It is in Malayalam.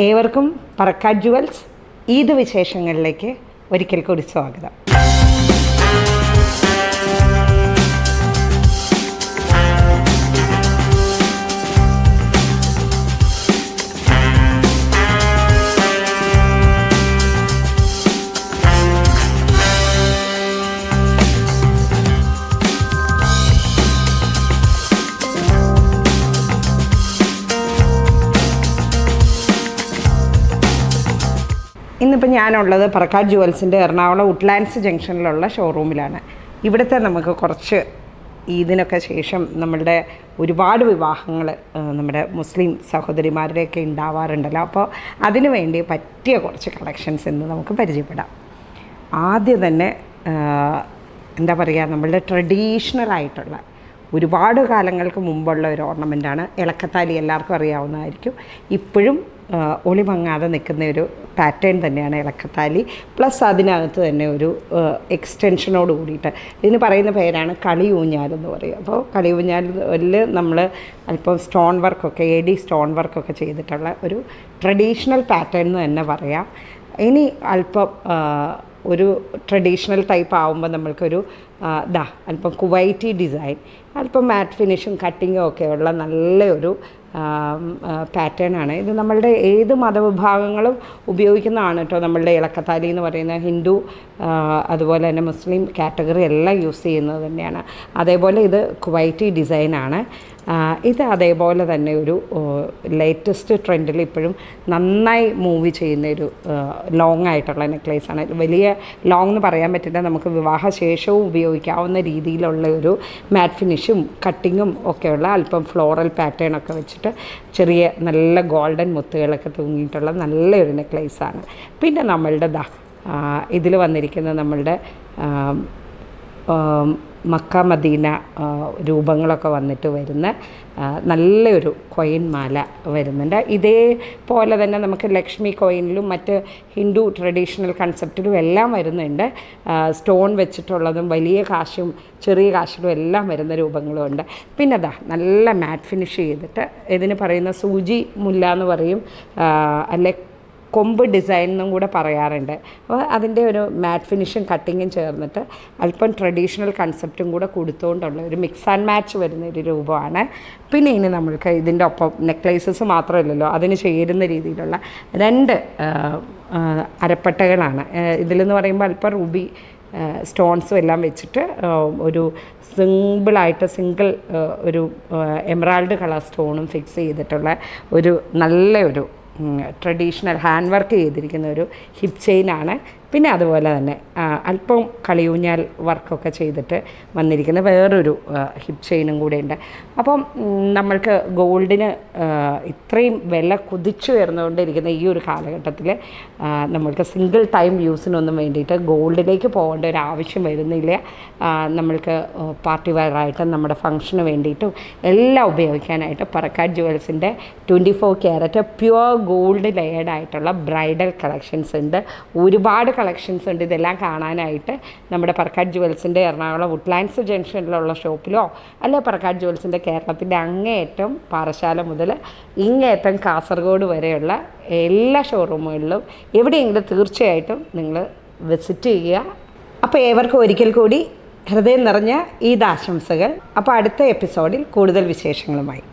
ഏവർക്കും പറക്കാട് ജുവൽസ് ഈദ് വിശേഷങ്ങളിലേക്ക് ഒരിക്കൽ കൂടി സ്വാഗതം. ഇന്നിപ്പോൾ ഞാനുള്ളത് പറക്കാട് ജുവൽസിൻ്റെ എറണാകുളം വുഡ്ലാൻഡ്സ് ജംഗ്ഷനിലുള്ള ഷോറൂമിലാണ്. ഇവിടുത്തെ നമുക്ക് കുറച്ച് ഈദിനൊക്കെ ശേഷം നമ്മളുടെ ഒരുപാട് വിവാഹങ്ങൾ നമ്മുടെ മുസ്ലിം സഹോദരിമാരുടെയൊക്കെ ഉണ്ടാവാറുണ്ടല്ലോ. അപ്പോൾ അതിനു വേണ്ടി പറ്റിയ കുറച്ച് കളക്ഷൻസ് ഇന്ന് നമുക്ക് പരിചയപ്പെടാം. ആദ്യം തന്നെ എന്താ പറയുക, നമ്മളുടെ ട്രഡീഷണൽ ആയിട്ടുള്ള ഒരുപാട് കാലങ്ങൾക്ക് മുമ്പുള്ള ഒരു ഓർണമെൻ്റാണ് ഇളക്കത്താലി. എല്ലാവർക്കും അറിയാവുന്നതായിരിക്കും. ഇപ്പോഴും ഒളിമങ്ങാതെ നിൽക്കുന്ന ഒരു പാറ്റേൺ തന്നെയാണ് ഇളക്കത്താലി. പ്ലസ് അതിനകത്ത് തന്നെ ഒരു എക്സ്റ്റൻഷനോട് കൂടിയിട്ട് ഇതിന് പറയുന്ന പേരാണ് കളിയൂഞ്ഞാൽ എന്ന് പറയും. അപ്പോൾ കളിയൂഞ്ഞാലിൽ നമ്മൾ അല്പം സ്റ്റോൺ വർക്കൊക്കെ സ്റ്റോൺ വർക്കൊക്കെ ചെയ്തിട്ടുള്ള ഒരു ട്രഡീഷണൽ പാറ്റേൺ എന്ന് തന്നെ പറയാം. ഇനി അല്പം ഒരു ട്രഡീഷണൽ ടൈപ്പ് ആകുമ്പോൾ നമ്മൾക്കൊരു അല്പം കുവൈറ്റി ഡിസൈൻ, അല്പം മാറ്റ് ഫിനിഷും കട്ടിങ്ങും ഒക്കെ ഉള്ള നല്ലൊരു പാറ്റേൺ ആണ് ഇത്. നമ്മളുടെ ഏത് മതവിഭാഗങ്ങളും ഉപയോഗിക്കുന്നതാണ് കേട്ടോ. നമ്മളുടെ ഇളക്കത്താലി എന്ന് പറയുന്ന ഹിന്ദു അതുപോലെ തന്നെ മുസ്ലിം കാറ്റഗറി എല്ലാം യൂസ് ചെയ്യുന്നത് തന്നെയാണ്. അതേപോലെ ഇത് കുവൈറ്റി ഡിസൈനാണ്. ഇത് അതേപോലെ തന്നെ ഒരു ലേറ്റസ്റ്റ് ട്രെൻഡിൽ ഇപ്പോഴും നന്നായി മൂവ് ചെയ്യുന്നൊരു ലോങ് ആയിട്ടുള്ള നെക്ലേസാണ്. വലിയ ലോങ് എന്ന് പറയാൻ പറ്റില്ല, നമുക്ക് വിവാഹശേഷവും ഉപയോഗിക്കാവുന്ന രീതിയിലുള്ള ഒരു മാറ്റ് ഫിനിഷും കട്ടിങ്ങും ഒക്കെയുള്ള അല്പം ഫ്ലോറൽ പാറ്റേൺ ഒക്കെ വെച്ചിട്ട് ചെറിയ നല്ല ഗോൾഡൻ മുത്തുകളൊക്കെ തൂങ്ങിയിട്ടുള്ള നല്ലൊരു നെക്ലേസാണ്. പിന്നെ നമ്മളുടെ ഇതിൽ വന്നിരിക്കുന്ന നമ്മളുടെ മക്ക മദീന രൂപങ്ങളൊക്കെ വന്നിട്ട് വരുന്ന നല്ലൊരു കോയിൻ മാല വരുന്നുണ്ട്. ഇതേപോലെ തന്നെ നമുക്ക് ലക്ഷ്മി കോയിനിലും മറ്റ് ഹിന്ദു ട്രഡീഷണൽ കൺസെപ്റ്റിലും എല്ലാം വരുന്നുണ്ട്. സ്റ്റോൺ വെച്ചിട്ടുള്ളതും വലിയ കാശും ചെറിയ കാശിലും എല്ലാം വരുന്ന രൂപങ്ങളുമുണ്ട്. പിന്നെ നല്ല മാറ്റ് ഫിനിഷ് ചെയ്തിട്ട് ഇതിന് പറയുന്ന സൂചി മുല്ല എന്ന് പറയും, അല്ലെ കൊമ്പ് ഡിസൈൻ എന്നും കൂടെ പറയാറുണ്ട്. അപ്പോൾ അതിൻ്റെ ഒരു മാറ്റ് ഫിനിഷും കട്ടിങ്ങും ചേർന്നിട്ട് അല്പം ട്രഡീഷണൽ കൺസെപ്റ്റും കൂടെ കൊടുത്തുകൊണ്ടുള്ള ഒരു മിക്സ് ആൻഡ് മാച്ച് വരുന്ന ഒരു രൂപമാണ്. പിന്നെ ഇനി നമ്മൾക്ക് ഇതിൻ്റെ ഒപ്പം നെക്ലേസസ് മാത്രമല്ലല്ലോ, അതിന് ചേരുന്ന രീതിയിലുള്ള 2 അരപ്പട്ടകളാണ് ഇതിലെന്ന് പറയുമ്പോൾ അല്പം റൂബി സ്റ്റോൺസും എല്ലാം വെച്ചിട്ട് ഒരു സിംഗിൾ ഒരു എമറാൾഡ് കളർ സ്റ്റോണും ഫിക്സ് ചെയ്തിട്ടുള്ള ഒരു നല്ലൊരു ട്രഡീഷണൽ ഹാൻഡ് വർക്ക് ചെയ്തിരിക്കുന്ന ഒരു ഹിപ്പ് ചെയിനാണ്. പിന്നെ അതുപോലെ തന്നെ അല്പം കളിയൂഞ്ഞാൽ വർക്കൊക്കെ ചെയ്തിട്ട് വന്നിരിക്കുന്ന വേറൊരു ഹിപ്പ് ചെയിനും കൂടെ ഉണ്ട്. അപ്പം നമ്മൾക്ക് ഗോൾഡിന് ഇത്രയും വില കുതിച്ചു വരുന്നുകൊണ്ടിരിക്കുന്ന ഈ ഒരു കാലഘട്ടത്തിൽ നമ്മൾക്ക് സിംഗിൾ ടൈം യൂസിനൊന്നും വേണ്ടിയിട്ട് ഗോൾഡിലേക്ക് പോകേണ്ട ഒരു ആവശ്യം വരുന്നില്ല. നമ്മൾക്ക് പാർട്ടി വെയറായിട്ടും നമ്മുടെ ഫംഗ്ഷന് വേണ്ടിയിട്ടും എല്ലാം ഉപയോഗിക്കാനായിട്ട് പറക്കാട് ജുവൽസിൻ്റെ 24 ക്യാരറ്റ് പ്യുവർ ഗോൾഡ് ലെയർഡ് ആയിട്ടുള്ള ബ്രൈഡൽ കളക്ഷൻസ് ഉണ്ട്. ഒരുപാട് കളക്ഷൻസ് ഉണ്ട്. ഇതെല്ലാം കാണാനായിട്ട് നമ്മുടെ പറക്കാട് ജുവൽസിൻ്റെ എറണാകുളം വുഡ്ലാൻഡ്സ് ജംഗ്ഷനിലുള്ള ഷോപ്പിലോ അല്ലെ പറക്കാട് ജുവൽസിൻ്റെ കേരളത്തിൻ്റെ അങ്ങേയറ്റം പാറശാല മുതൽ ഇങ്ങേയറ്റം കാസർഗോഡ് വരെയുള്ള എല്ലാ ഷോറൂമുകളിലും എവിടെയെങ്കിലും തീർച്ചയായിട്ടും നിങ്ങൾ വിസിറ്റ് ചെയ്യുക. അപ്പോൾ ഏവർക്കും ഒരിക്കൽ കൂടി ഹൃദയം നിറഞ്ഞ ഈദ് ആശംസകൾ. അപ്പോൾ അടുത്ത എപ്പിസോഡിൽ കൂടുതൽ വിശേഷങ്ങളുമായി